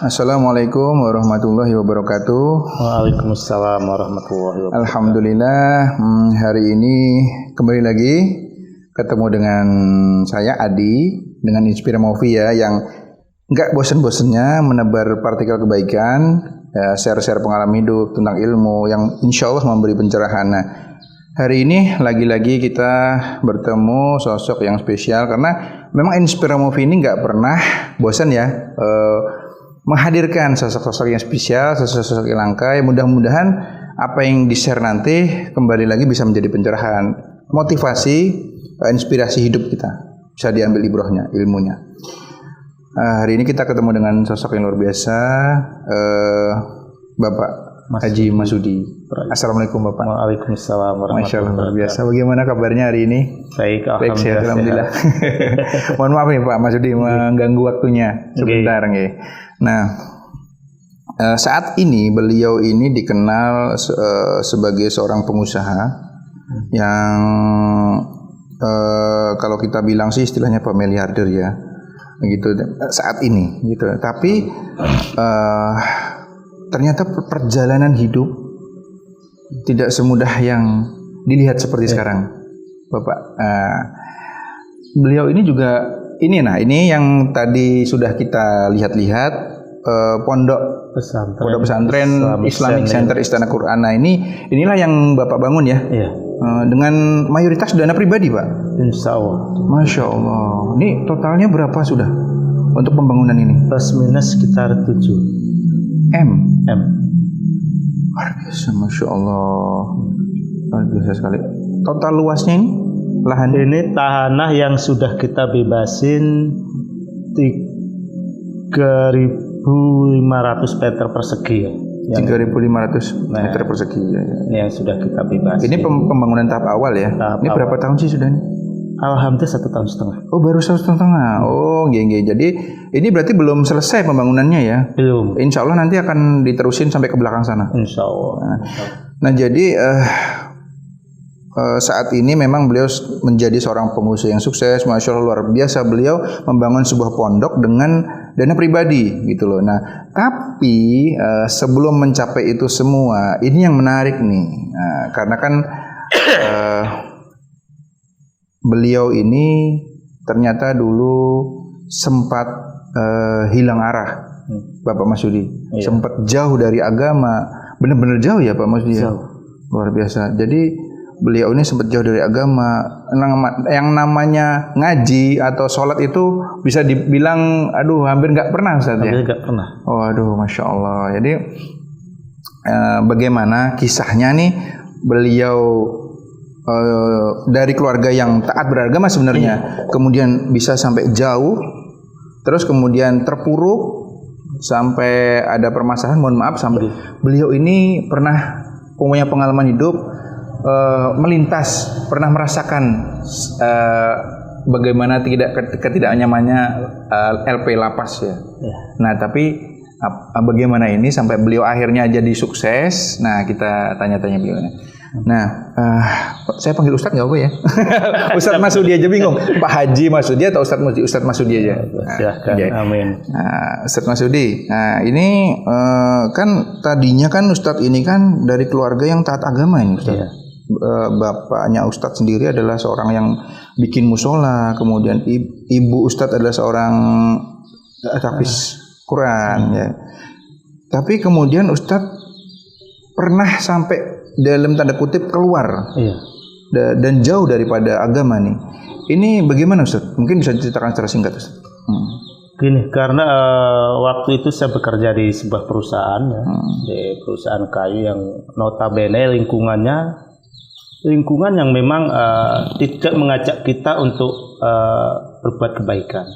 Assalamualaikum warahmatullahi wabarakatuh. Waalaikumsalam warahmatullahi wabarakatuh. Alhamdulillah, hari ini kembali lagi ketemu dengan saya Adi dengan Inspira Movie ya, yang nggak bosen-bosennya menebar partikel kebaikan, share-share pengalaman hidup tentang ilmu yang insya Allah memberi pencerahan. Nah, hari ini lagi-lagi kita bertemu sosok yang spesial karena memang Inspira Movie ini nggak pernah bosan ya menghadirkan sosok-sosok yang spesial, sosok-sosok yang langka. Mudah-mudahan apa yang di-share nanti kembali lagi bisa menjadi pencerahan, motivasi, inspirasi hidup kita. Bisa diambil ibrohnya, ilmunya. Hari ini kita ketemu dengan sosok yang luar biasa, Bapak Haji Masudi. Assalamualaikum Bapak. Waalaikumsalam warahmatullahi Masya Allah, luar wabarakatuh. biasa. Bagaimana kabarnya hari ini? Baik, Alhamdulillah. Mohon maaf nih Pak Masudi mengganggu waktunya sebentar nggih. Nah, saat ini beliau ini dikenal sebagai seorang pengusaha yang kalau kita bilang sih istilahnya pemiliarder ya, gitu saat ini gitu. Tapi ternyata perjalanan hidup tidak semudah yang dilihat seperti sekarang, Bapak. Beliau ini juga ini yang tadi sudah kita lihat-lihat, pondok pesantren Islamic Center Istana Quran. Nah, inilah yang Bapak bangun ya. Iya. Dengan mayoritas dana pribadi, Pak. Insya Allah. Masya Allah. Ini totalnya berapa sudah untuk pembangunan ini? Plus minus sekitar 7 M. Luar biasa, Masya Allah. Luar biasa sekali. Total luasnya ini? Lahan ini tanah yang sudah kita bebasin 3.500 meter persegi ya. 3.500 meter persegi ya. Ini yang sudah kita bebasin. Ini pembangunan tahap awal ya. Ini berapa tahun sih sudah? Alhamdulillah 1,5 tahun. Oh, baru 1,5 tahun. Oh, nggih. Jadi ini berarti belum selesai pembangunannya ya? Belum. Insya Allah nanti akan diterusin sampai ke belakang sana. Insya Allah. Nah, jadi saat ini memang beliau menjadi seorang pengusaha yang sukses, Masya Allah, luar biasa. Beliau membangun sebuah pondok dengan dana pribadi gitu loh. Nah, tapi sebelum mencapai itu semua, ini yang menarik nih. Nah, karena kan beliau ini ternyata dulu sempat hilang arah, Bapak Masudi. Iya. Sempat jauh dari agama, benar-benar jauh ya Pak Masudi. Jauh. Luar biasa. Jadi beliau ini sempat jauh dari agama. Yang namanya ngaji atau sholat itu bisa dibilang, hampir nggak pernah Ustaz ya? Hampir nggak pernah. Oh, Masya Allah. Jadi bagaimana kisahnya nih beliau dari keluarga yang taat beragama sebenarnya, kemudian bisa sampai jauh, terus kemudian terpuruk sampai ada permasalahan. Mohon maaf, sampai beliau ini pernah punya pengalaman hidup, melintas, pernah merasakan bagaimana ketidaknyamannya LP lapas ya. Nah, tapi bagaimana ini sampai beliau akhirnya jadi sukses. Nah, kita tanya-tanya beliau. Nah, saya panggil Ustadz nggak apa ya? Ustadz Masudi aja bingung. Pak Haji Masudi atau Ustadz Masudi aja? Silahkan. Amin. Nah, Ustadz Masudi. Nah, ini kan tadinya kan Ustadz ini kan dari keluarga yang taat agama ini, Ustadz. Iya. Bapaknya Ustadz sendiri adalah seorang yang bikin musola, kemudian ibu Ustadz adalah seorang hafiz Quran ya. Tapi kemudian Ustadz pernah sampai dalam tanda kutip keluar, Iya. Dan jauh daripada agama nih. Ini bagaimana Ustadz? Mungkin bisa diceritakan secara singkat Ustadz. Gini, karena waktu itu saya bekerja di sebuah perusahaan ya, di perusahaan kayu yang notabene lingkungan yang memang tidak mengajak kita untuk berbuat kebaikan.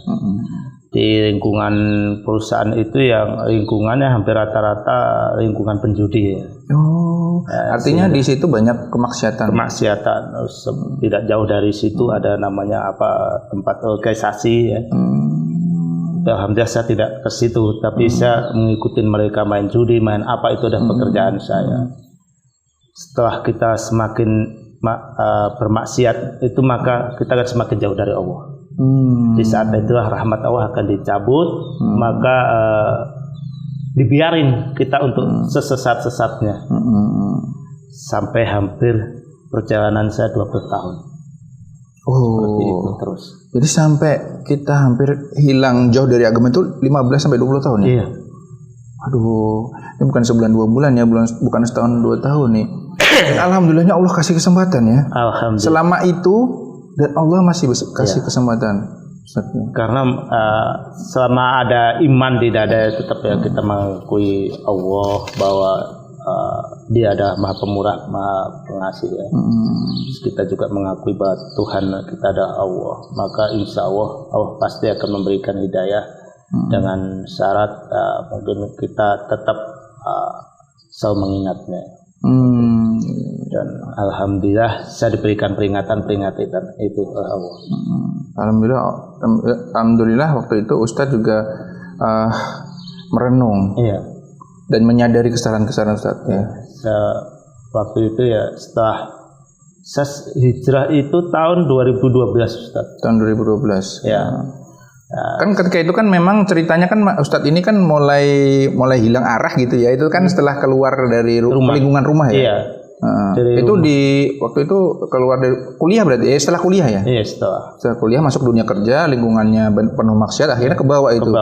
Di lingkungan perusahaan itu yang lingkungannya hampir rata-rata lingkungan penjudi ya. Oh, artinya di situ banyak kemaksiatan. Tidak jauh dari situ ada namanya tempat organisasi ya. Alhamdulillah saya tidak ke situ, tapi saya mengikuti mereka main judi, main apa, itu adalah pekerjaan saya. Setelah kita semakin bermaksiat itu, maka kita akan semakin jauh dari Allah. Di saat itulah rahmat Allah akan dicabut, maka dibiarin kita untuk sesesat-sesatnya. Sampai hampir perjalanan saya 20 tahun. Seperti itu terus. Jadi sampai kita hampir hilang jauh dari agama itu 15 sampai 20 tahun ya? Iya. Aduh, ini bukan sebulan 2 bulan ya, bukan setahun 2 tahun nih. Alhamdulillahnya Allah kasih kesempatan ya. Alhamdulillah. Selama itu dan Allah masih kasih kesempatan. Karena selama ada iman di dada tetap ya kita mengakui Allah bahwa Dia adalah Maha Pemurah, Maha Pengasih ya. Terus kita juga mengakui bahwa Tuhan kita adalah Allah. Maka insya Allah Allah pasti akan memberikan hidayah dengan syarat mungkin kita tetap selalu mengingatnya. Dan alhamdulillah saya diberikan peringatan itu Allah. Alhamdulillah waktu itu Ustadz juga merenung. Iya. Dan menyadari kesalahan-kesalahan Ustadz ya. Waktu itu ya setelah saya hijrah itu tahun 2012 Ustadz. Tahun 2012. Ya. Kan ketika itu kan memang ceritanya kan Ustadz ini kan mulai hilang arah gitu ya. Itu kan setelah keluar dari lingkungan rumah ya. Iya. Itu waktu itu keluar dari kuliah berarti setelah kuliah ya. Iya, setelah kuliah masuk dunia kerja, lingkungannya penuh maksiat, akhirnya ke bawah itu.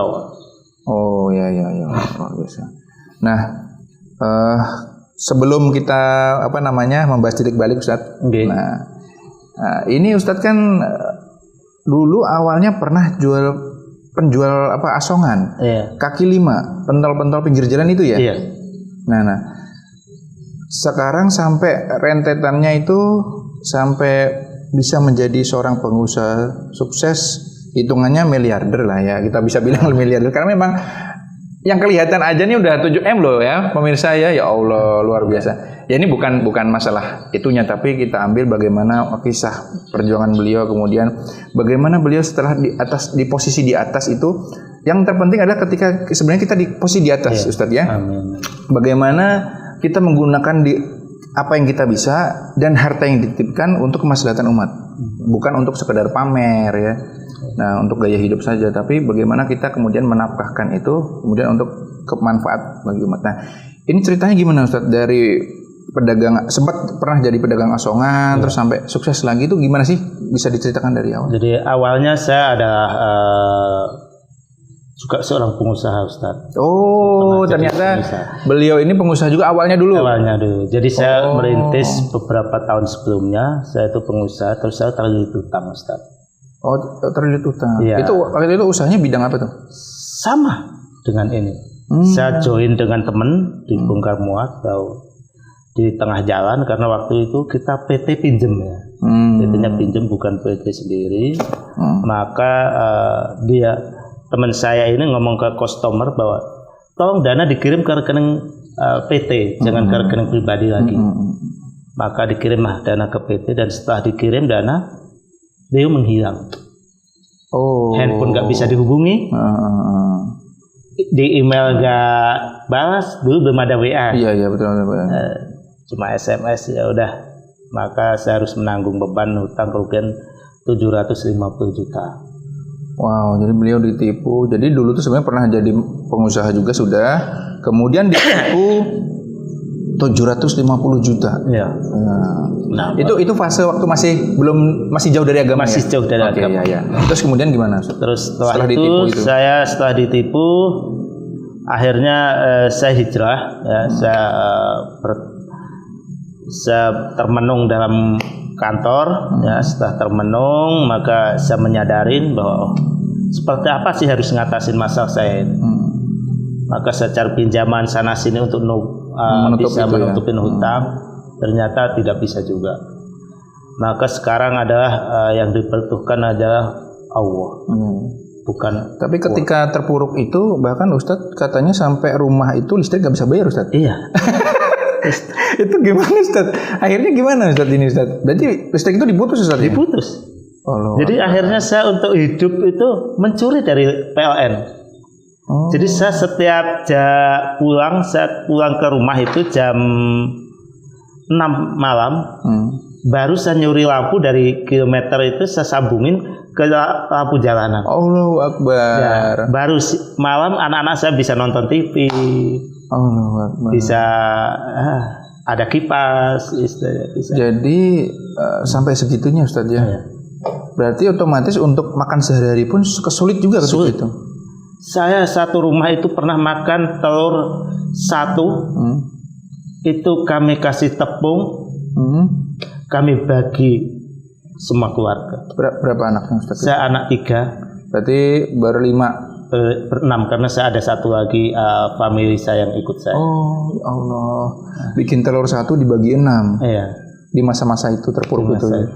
Oh ya luar biasa. Nah, sebelum kita membahas titik balik Ustadz. Okay. Nah, ini Ustadz kan dulu awalnya pernah penjual asongan. Iya. Kaki 5, pentol-pentol pinggir jalan itu ya. Iya. Nah, sekarang sampai rentetannya itu sampai bisa menjadi seorang pengusaha sukses, hitungannya miliarder lah ya, kita bisa bilang miliarder karena memang yang kelihatan aja nih udah 7M loh ya pemirsa ya Allah luar biasa. Ya ini bukan masalah itunya, tapi kita ambil bagaimana kisah perjuangan beliau, kemudian bagaimana beliau setelah di posisi di atas itu. Yang terpenting adalah ketika sebenarnya kita di posisi di atas, ya. Ustadz ya. Amin. Bagaimana kita menggunakan apa yang kita bisa dan harta yang dititipkan untuk kemaslahatan umat, bukan untuk sekedar pamer ya. Nah, untuk gaya hidup saja, tapi bagaimana kita kemudian menafkahkan itu kemudian untuk kemanfaat bagi umat. Nah, ini ceritanya gimana Ustadz, dari pedagang, sempat pernah jadi pedagang asongan, terus sampai sukses lagi itu gimana sih, bisa diceritakan dari awal? Jadi awalnya saya adalah juga seorang pengusaha Ustadz. Oh, ternyata beliau ini pengusaha juga awalnya dulu. Jadi saya merintis beberapa tahun sebelumnya, saya itu pengusaha, terus saya terlilit utang Ustadz. Oh, terlilit utang. Ya. Itu waktu itu usahanya bidang apa tuh? Sama dengan ini. Saya join dengan teman di bongkar muat, di tengah jalan, karena waktu itu kita PT pinjem ya. PT-nya pinjem, bukan PT sendiri. Maka teman saya ini ngomong ke customer bahwa tolong dana dikirim ke rekening PT, jangan ke rekening pribadi lagi. Maka dikirimlah dana ke PT, dan setelah dikirim dana, dia menghilang. Handphone nggak bisa dihubungi, di email nggak balas, dulu belum ada WA. Iya betul. Cuma SMS, ya udah. Maka saya harus menanggung beban hutang kerugian 750 juta. Wow, jadi beliau ditipu. Jadi dulu tuh sebenarnya pernah jadi pengusaha juga sudah, kemudian ditipu 750 juta. Iya. Nah, itu fase waktu masih jauh dari agama. Masih jauh dari agama. Iya. Terus kemudian gimana? Terus setelah itu saya setelah ditipu, akhirnya saya hijrah. Ya, saya termenung dalam kantor. Ya, setelah termenung, maka saya menyadarin bahwa seperti apa sih harus ngatasin masalah saya ini. Maka saya cari pinjaman sana sini untuk bisa menutupin hutang, ternyata tidak bisa juga. Maka sekarang adalah yang dibutuhkan adalah Allah, bukan. Tapi ketika terpuruk itu, bahkan Ustadz katanya sampai rumah itu listrik nggak bisa bayar Ustadz. Iya. Itu gimana Ustadz? Akhirnya gimana Ustadz ini Ustadz? Berarti listrik itu diputus Ustadz? Diputus. Jadi akhirnya saya untuk hidup itu mencuri dari PLN. Jadi saya setiap saya pulang ke rumah itu jam 6 malam, baru saya nyuri lampu dari kilometer itu, saya sambungin ke lampu jalanan. Allahu Akbar. Ya, baru malam anak-anak saya bisa nonton TV, Allahu Akbar. bisa ada kipas, bisa. Jadi sampai segitunya Ustadz ya. Ya. Berarti otomatis untuk makan sehari-hari pun kesulit juga ketika Sulit. itu. Saya satu rumah itu pernah makan telur satu, itu kami kasih tepung, kami bagi semua keluarga. Berapa anaknya Ustadz? Saya anak 3, Berarti baru 5. 6 karena saya ada satu lagi family saya yang ikut saya. Oh ya Allah. Bikin telur satu dibagi 6. Iya. Di masa-masa itu terpuruk Di itu. masa Ya.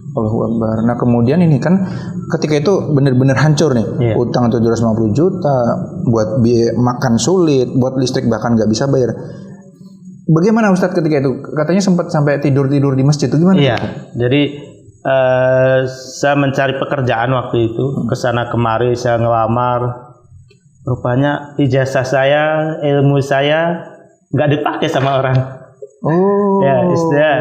Allahu Akbar. Nah kemudian ini kan ketika itu benar-benar hancur nih. Iya. Utang 750 juta, buat biaya makan sulit, buat listrik bahkan nggak bisa bayar. Bagaimana Ustadz ketika itu? Katanya sempat sampai tidur-tidur di masjid itu gimana? Iya. Jadi saya mencari pekerjaan waktu itu, kesana kemari saya ngelamar. Rupanya ijazah saya, ilmu saya nggak dipakai sama orang. Oh. Ya, istilah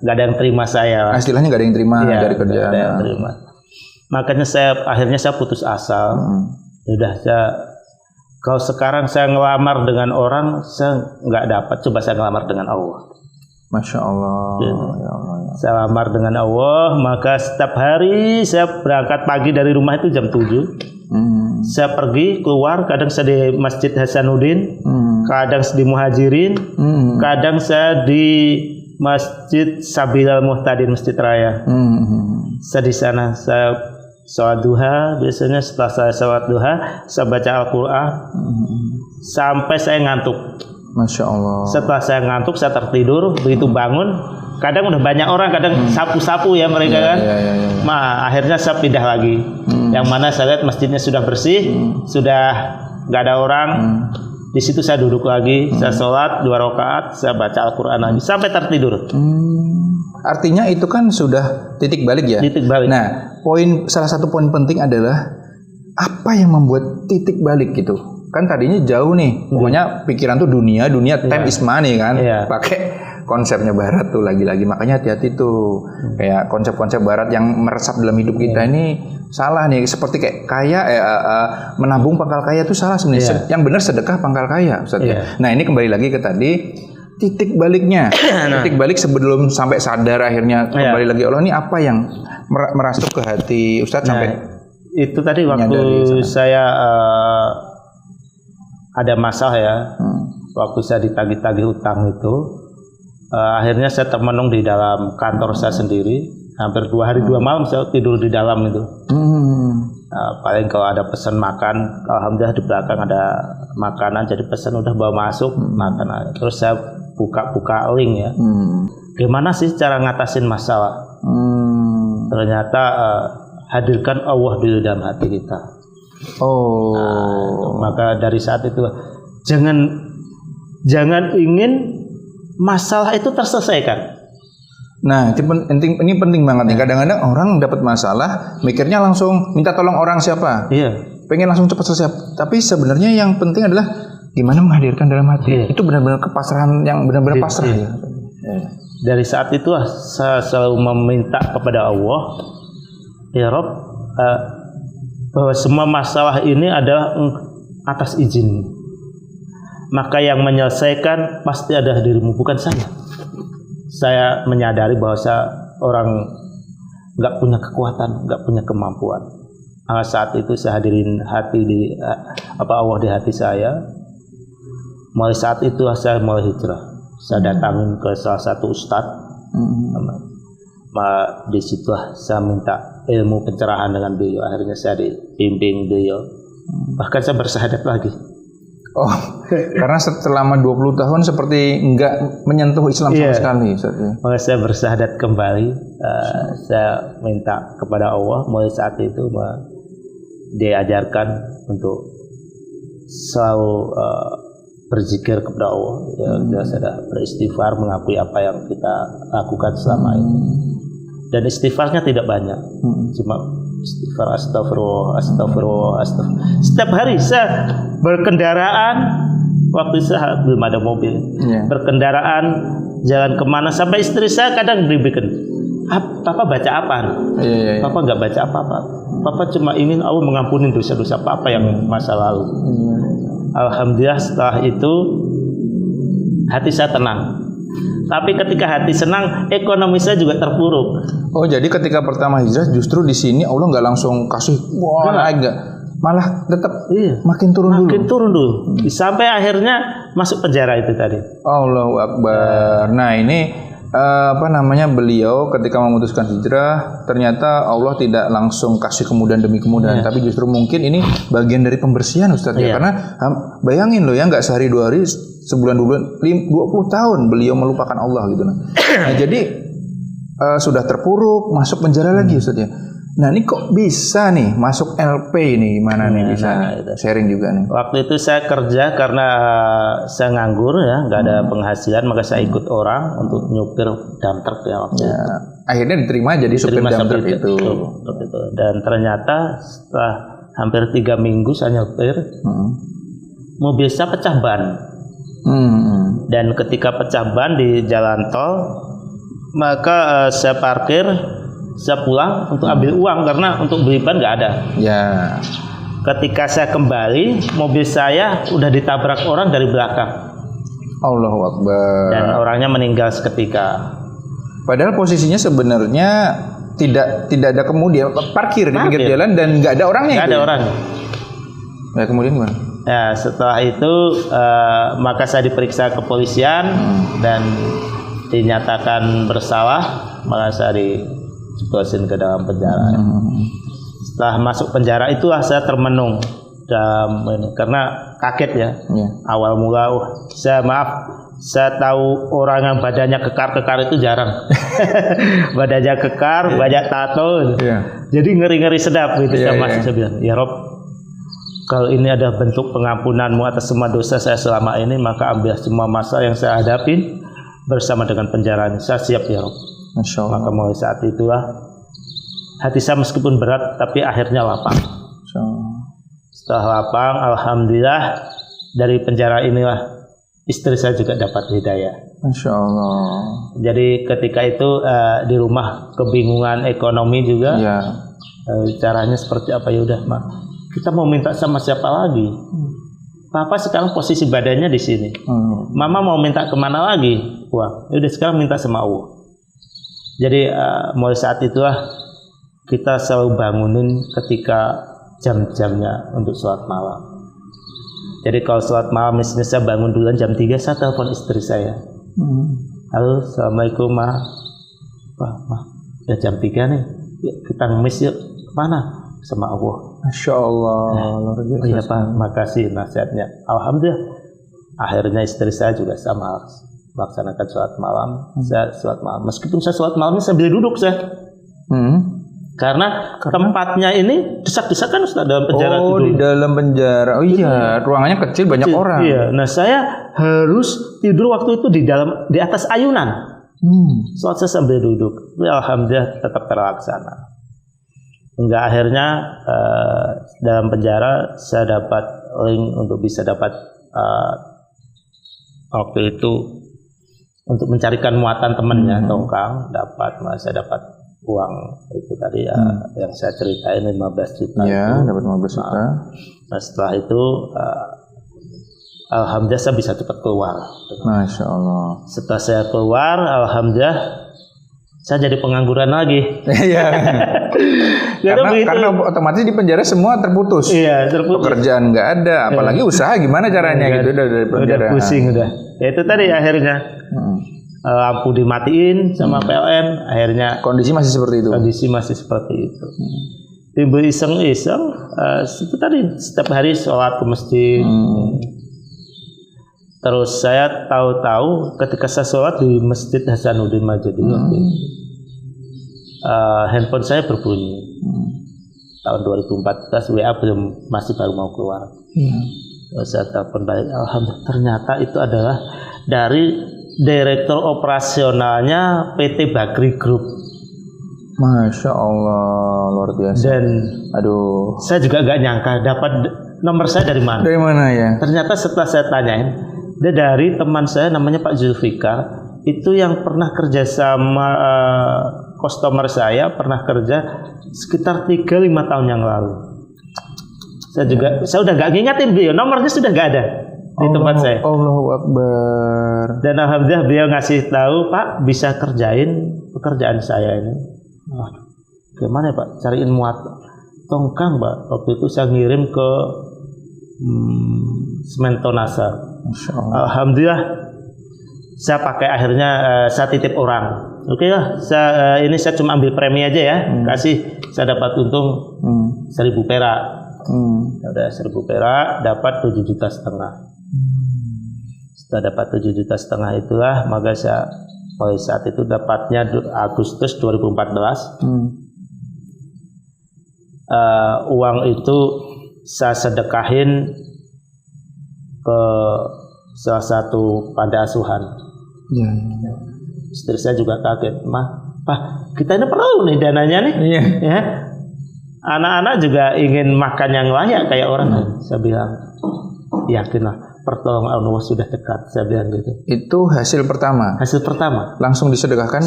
nggak ada yang terima saya. Istilahnya nggak ada yang terima Iya, dari kerjaan. nggak ada yang terima. Makanya akhirnya saya putus asa. Udah kalau sekarang saya ngelamar dengan orang, saya nggak dapat. Coba saya ngelamar dengan Allah. Masya Allah. Gitu. Ya Allah. Ya. Saya lamar dengan Allah, maka setiap hari saya berangkat pagi dari rumah itu jam 7. Saya pergi keluar, kadang saya di Masjid Hasanuddin, kadang di Muhajirin, kadang saya di Masjid Sabilal Muhtadin, Masjid Raya. Saya di sana, saya sholat duha. Biasanya setelah saya sholat duha, saya baca Al-Quran sampai saya ngantuk. Masya Allah. Setelah saya ngantuk, saya tertidur. Begitu bangun, kadang udah banyak orang, kadang sapu-sapu ya mereka kan. Akhirnya saya pindah lagi. Yang mana saya lihat masjidnya sudah bersih, sudah nggak ada orang. Di situ saya duduk lagi, saya sholat 2 rakaat, saya baca Al-Quran lagi sampai tertidur. Artinya itu kan sudah titik balik ya. Titik balik. Nah, salah satu poin penting adalah apa yang membuat titik balik gitu. Kan tadinya jauh nih, pokoknya pikiran tuh dunia time is money kan. Pakai konsepnya barat tuh lagi-lagi, makanya hati-hati tuh. Kayak konsep-konsep barat yang meresap dalam hidup kita ini salah nih, seperti kayak menabung pangkal kaya itu salah sebenarnya. Yang benar sedekah pangkal kaya, Ustaz. Nah, ini kembali lagi ke tadi titik baliknya. Titik balik sebelum sampai sadar akhirnya kembali lagi Allah, ini apa yang merasuk ke hati Ustaz sampai itu tadi waktu saya ada masalah ya. Waktu saya ditagih-tagih utang itu, akhirnya saya termenung di dalam kantor saya sendiri. Hampir 2 hari 2 malam saya tidur di dalam itu. Paling kalau ada pesan makan, alhamdulillah di belakang ada makanan, jadi pesan udah bawa masuk makan. Terus saya buka link ya. Gimana sih cara ngatasin masalah? Ternyata hadirkan Allah di dalam hati kita. Maka dari saat itu jangan ingin masalah itu terselesaikan. Nah, ini penting banget nih. Kadang-kadang orang dapat masalah, mikirnya langsung minta tolong orang siapa. Pengen langsung cepat selesai. Tapi sebenarnya yang penting adalah gimana menghadirkan dalam hati. Itu benar-benar kepasrahan yang benar-benar pasrah ya. Dari saat itu saya selalu meminta kepada Allah, ya Rob, bahwa semua masalah ini adalah atas izin. Maka yang menyelesaikan pasti ada dirimu, bukan saya. Saya menyadari bahwa saya orang nggak punya kekuatan, nggak punya kemampuan. Saat itu saya hadirin Allah di hati saya. Mulai saat itu saya mulai hijrah. Saya datangin ke salah satu ustadz. Di situ saya minta ilmu pencerahan dengan beliau. Akhirnya saya dibimbing beliau. Bahkan saya bersyahadat lagi. Karena selama 20 tahun seperti enggak menyentuh Islam sama sekali. Maka saya bersyahadat kembali. Saya minta kepada Allah mulai saat itu diajarkan untuk selalu berzikir kepada Allah. Saya beristighfar, mengakui apa yang kita lakukan selama ini. Dan istighfarnya tidak banyak, cuma istighfar astagfirullah. Setiap hari saya berkendaraan, waktu saya belum ada mobil, berkendaraan jalan kemana, sampai istri saya kadang dibikin Papa baca apa? Iya. Papa nggak baca apa-apa. Papa cuma ingin Allah mengampuni dosa-dosa Papa yang masa lalu. Alhamdulillah setelah itu hati saya tenang. Tapi ketika hati senang, ekonomi saya juga terpuruk. Oh, jadi ketika pertama hijrah justru di sini Allah nggak langsung kasih naik nggak, malah tetap makin turun dulu. Sampai akhirnya masuk penjara itu tadi. Allahu Akbar. Nah ini beliau ketika memutuskan hijrah ternyata Allah tidak langsung kasih kemudahan demi kemudahan, tapi justru mungkin ini bagian dari pembersihan Ustadz ya, karena bayangin loh ya, nggak sehari 2 hari, sebulan 2 bulan, 20 tahun beliau melupakan Allah gitu. Nah jadi sudah terpuruk, masuk penjara lagi Ustadz ya. Nah ini kok bisa nih masuk LP ini, gimana nih bisa sharing juga nih? Waktu itu saya kerja karena saya nganggur ya, nggak ada penghasilan, maka saya ikut orang untuk nyupir dump truck ya waktu itu. Akhirnya diterima jadi supir dump truck itu. Dan ternyata setelah hampir 3 minggu saya nyupir, mobil saya pecah ban. Dan ketika pecah ban di jalan tol, maka saya parkir. Saya pulang untuk ambil uang karena untuk beli ban nggak ada. Ya. Ketika saya kembali, mobil saya udah ditabrak orang dari belakang. Allahu Akbar. Dan orangnya meninggal seketika. Padahal posisinya sebenarnya tidak ada kemudian parkir di pinggir jalan dan nggak ada orangnya. Nggak ada orang. Ya kemudian gimana? Ya setelah itu maka saya diperiksa kepolisian dan dinyatakan bersalah, malah saya dijeblosin ke dalam penjara. Setelah masuk penjara itulah saya termenung dalam ini, karena kaget ya. Awal mula saya tahu orang yang badannya kekar-kekar itu jarang. Badannya kekar, banyak tato. Jadi ngeri-ngeri sedap gitu. Saya bilang, ya Rob, kalau ini ada bentuk pengampunanmu atas semua dosa saya selama ini, maka ambil semua masalah yang saya hadapin bersama dengan penjara ini. Saya siap ya Rob. Maka mulai saat itulah hati saya meskipun berat tapi akhirnya lapang. Setelah lapang, alhamdulillah dari penjara inilah istri saya juga dapat hidayah. Masya Allah. Jadi ketika itu di rumah kebingungan ekonomi juga. Caranya seperti apa, ya udah Mak, kita mau minta sama siapa lagi? Papa sekarang posisi badannya di sini. Mama mau minta kemana lagi? Wah, udah sekarang minta sama Allah. Jadi mulai saat itulah kita selalu bangunin ketika jam-jamnya untuk sholat malam. Jadi kalau sholat malam misalnya saya bangun duluan jam 3, saya telepon istri saya. Halo, assalamualaikum Ma. Wah, ya jam 3 nih. Yuk, kita ngemis yuk. Mana? Sama Allah. Masya Allah. Luar biasa. Oh iya Pak, makasih nasihatnya. Alhamdulillah. Akhirnya istri saya juga sama melaksanakan sholat malam. Saya sholat malam. Meskipun saya sholat malamnya sambil duduk saya. Karena tempatnya ini desak-desakan Ustaz dalam penjara. Oh, di dalam penjara. Oh iya, ruangannya kecil, banyak orang. Iya. Nah, saya harus tidur waktu itu di atas ayunan. Sholat saya sambil duduk. Alhamdulillah tetap terlaksana. Hingga akhirnya dalam penjara saya dapat link untuk bisa dapat waktu itu untuk mencarikan muatan temannya tongkang, saya dapat uang itu tadi yang saya ceritain 15 juta. Iya, dapat 15 juta. Nah, setelah itu alhamdulillah saya bisa cepat keluar. Masya Allah. Setelah saya keluar, alhamdulillah saya jadi pengangguran lagi. Iya. karena otomatis di penjara semua terputus. Iya, terputus. Pekerjaan nggak ada, apalagi usaha gimana caranya gitu dari penjara. Udah pusing udah. Ya itu tadi akhirnya lampu dimatiin sama PLN, akhirnya kondisi masih seperti itu. Timbul iseng-iseng, itu tadi setiap hari sholat ke masjid. Terus saya tahu-tahu ketika saya sholat di Masjid Hasanuddin Majid handphone saya berbunyi. Tahun 2014 WA masih baru mau keluar. Terus saya telepon balik, alhamdulillah ternyata itu adalah dari direktur operasionalnya PT Bakri Group. Masya Allah, luar biasa. Dan saya juga gak nyangka dapat nomor saya dari mana. Dari mana ya? Ternyata setelah saya tanyain, dia dari teman saya namanya Pak Zulfikar, itu yang pernah kerja sama customer saya pernah kerja sekitar 3-5 tahun yang lalu. Saya udah nggak ngingetin beliau, nomornya sudah nggak ada di tempat saya. Allahu Akbar. Dan alhamdulillah beliau ngasih tahu, Pak bisa kerjain pekerjaan saya ini. Gimana ya Pak? Cariin muat tongkang Pak. Waktu itu saya ngirim ke semen Tonasa. Alhamdulillah saya pakai akhirnya saya titip orang. Oke lah, saya cuma ambil premi aja ya. Kasih, saya dapat untung 1.000 perak. Udah 1.000 perak, dapat 7,5 juta. Setelah dapat 7,5 juta itulah, maka saya pada saat itu dapatnya Agustus 2014. Uang itu saya sedekahin ke salah satu panti asuhan. Istri saya juga kaget, Pak, kita ini perlu nih dananya nih. Ya. Anak-anak juga ingin makan yang layak kayak orang. Saya bilang, yakinlah pertolongan Allah sudah dekat. Saya bilang gitu. Itu hasil pertama. Hasil pertama. Langsung disedekahkan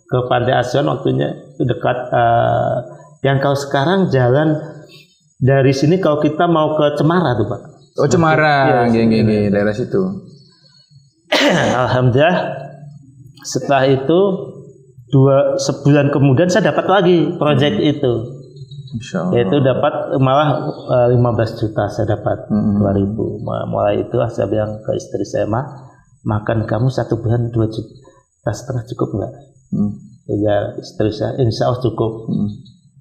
ke panti asuhan, waktunya dekat. Yang kalau sekarang jalan dari sini kalau kita mau ke Cemara tuh Pak. Oh Cemara, gini daerah situ. Alhamdulillah setelah itu sebulan kemudian saya dapat lagi proyek itu. Yaitu dapat malah 15 juta saya dapat 2.000. Mulai itu saya bilang ke istri saya, makan kamu 1 bulan 2,5 juta cukup nggak? Ya istri saya, insya Allah cukup.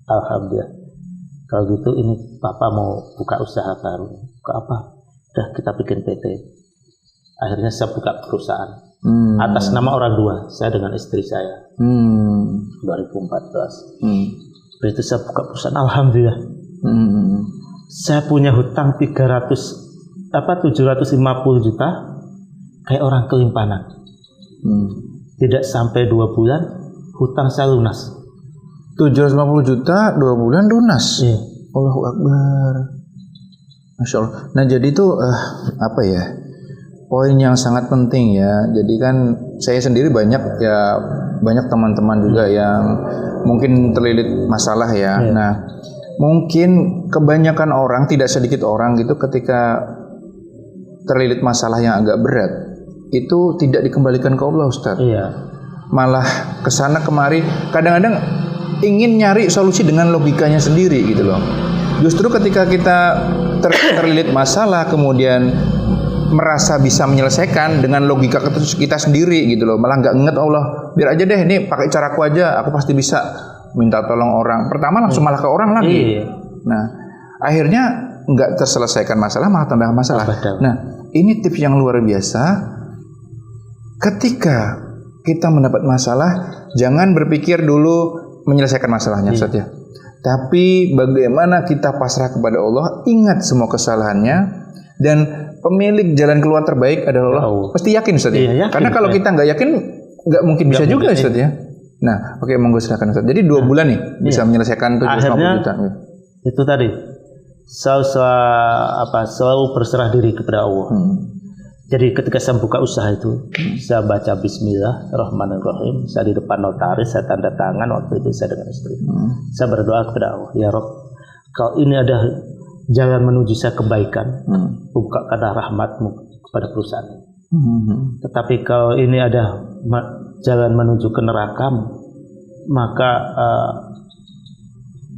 Alhamdulillah. Kalau gitu ini Papa mau buka usaha baru. Buka apa? Udah kita bikin PT. Akhirnya saya buka perusahaan atas nama orang dua, saya dengan istri saya. 2014. Begitu saya buka perusahaan, alhamdulillah. Saya punya hutang 750 juta kayak orang kelimpanan. Tidak sampai 2 bulan hutang saya lunas. 750 juta 2 bulan lunas. Iya. Allahu Akbar. Masya Allah. Nah jadi itu apa ya, poin yang sangat penting ya. Jadi kan saya sendiri banyak teman-teman juga yang mungkin terlilit masalah ya. Iya. Nah mungkin kebanyakan orang, tidak sedikit orang gitu, ketika terlilit masalah yang agak berat itu tidak dikembalikan ke Allah Ustaz. Iya. Malah kesana kemari, kadang-kadang ingin nyari solusi dengan logikanya sendiri gitu loh. Justru ketika kita terlilit masalah kemudian merasa bisa menyelesaikan dengan logika kita sendiri gitu loh, malah nggak inget Allah, biar aja deh ini pakai caraku aja, aku pasti bisa, minta tolong orang. Pertama langsung malah ke orang lagi. Nah akhirnya nggak terselesaikan masalah, malah tambah masalah. Nah ini tips yang luar biasa. Ketika kita mendapat masalah, jangan berpikir dulu menyelesaikan masalahnya Ustaz ya. Tapi bagaimana kita pasrah kepada Allah, ingat semua kesalahannya, dan pemilik jalan keluar terbaik adalah Allah. Pasti yakin Ustaz ya. Yakin, karena kalau kita nggak yakin, nggak mungkin bisa juga Ustaz ya. Nah, oke, monggo silakan Ustaz. Jadi 2 bulan nih bisa menyelesaikan 750 juta. Itu tadi selalu berserah diri kepada Allah. Jadi ketika saya buka usaha itu, saya baca Bismillahirrahmanirrahim. Saya di depan notaris, saya tanda tangan waktu itu saya dengan istri. Saya berdoa kepada Allah, ya Rob, kalau ini ada jalan menuju saya kebaikan, bukakanlah rahmatmu kepada perusahaan ini. Tetapi kalau ini ada jalan menuju ke nerakamu, maka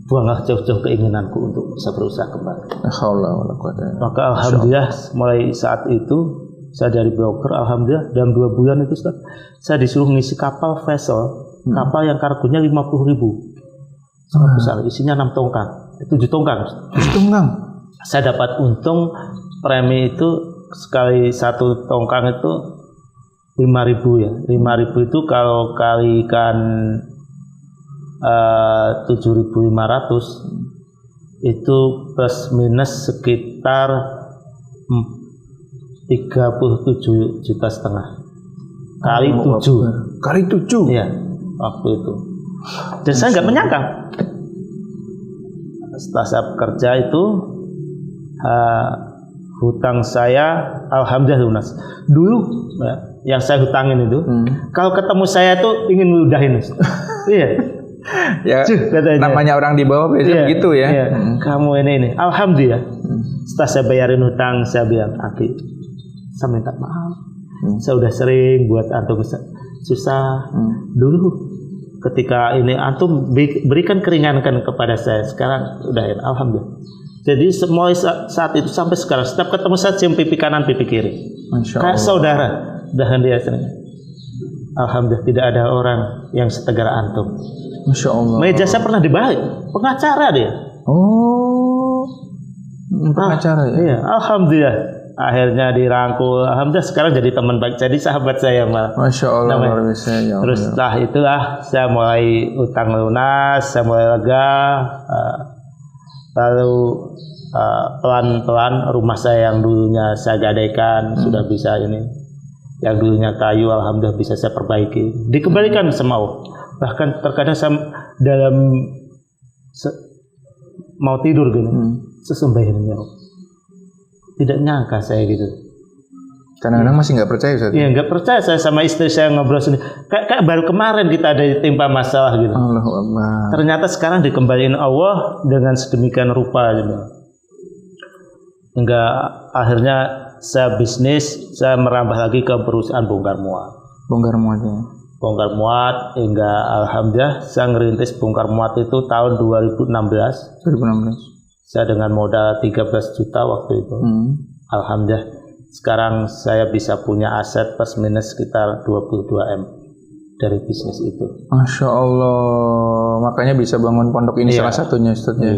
buanglah jauh-jauh keinginanku untuk bisa berusaha kembali. Maka alhamdulillah mulai saat itu saya dari broker, alhamdulillah dalam 2 bulan itu saya disuruh ngisi kapal vessel, kapal yang kargonya 50.000. Sangat besar, isinya 6 tongkang, 7 tongkang. 7 tongkang. Saya dapat untung premi itu sekali 1 tongkang itu 5.000 ya. 5.000 itu kalau kalikan 7.500 itu plus minus sekitar 37,5 juta kali 7. Kali 7? Iya, waktu itu. Dan saya nggak menyangka. Setelah saya bekerja itu hutang saya alhamdulillah lunas. Dulu ya, yang saya hutangin itu, kalau ketemu saya tuh ingin meludahin. Iya. Ya, katanya. namanya orang di bawah biasanya begitu ya. Iya. Kamu ini. Alhamdulillah. Setelah saya bayarin hutang, saya bilang, Aki, saya minta maaf. Saya udah sering buat antum susah. Dulu ketika ini antum berikan keringanan kepada saya. Sekarang udah ya, alhamdulillah. Jadi semua saat itu sampai sekarang setiap ketemu saya cium pipi kanan pipi kiri. Kayak saudara. Dan dia sering. Alhamdulillah tidak ada orang yang setegar antum. Masya Allah. Meja saya pernah dibalik, pengacara dia. Oh, pengacara ya. Iya, alhamdulillah. Akhirnya dirangkul. Alhamdulillah sekarang jadi teman baik, jadi sahabat saya malah. Masya Allah luar biasa ya. Terus setelah itulah saya mulai utang lunas, saya mulai lega. Lalu pelan-pelan rumah saya yang dulunya saya gadaikan sudah bisa ini. Yang dulunya kayu alhamdulillah bisa saya perbaiki. Dikembalikan semua. Bahkan terkadang saya dalam mau tidur gini, sesembahyangnya tidak nyangka saya gitu. Kadang-kadang masih nggak percaya Ustaz. Iya nggak percaya saya sama istri saya ngobrol sendiri. Kayak baru kemarin kita ada timpa masalah gitu. Allahu Akbar. Ternyata sekarang dikembaliin Allah dengan sedemikian rupa gitu. Hingga akhirnya saya bisnis, saya merambah lagi ke perusahaan bongkar muat. Bongkar muat ya. Bongkar muat hingga alhamdulillah saya ngerintis bongkar muat itu tahun 2016. 2016. Saya dengan modal 13 juta waktu itu. Alhamdulillah sekarang saya bisa punya aset plus minus sekitar 22 M dari bisnis itu. Masya Allah. Makanya bisa bangun pondok ini salah satunya Ustaz ya.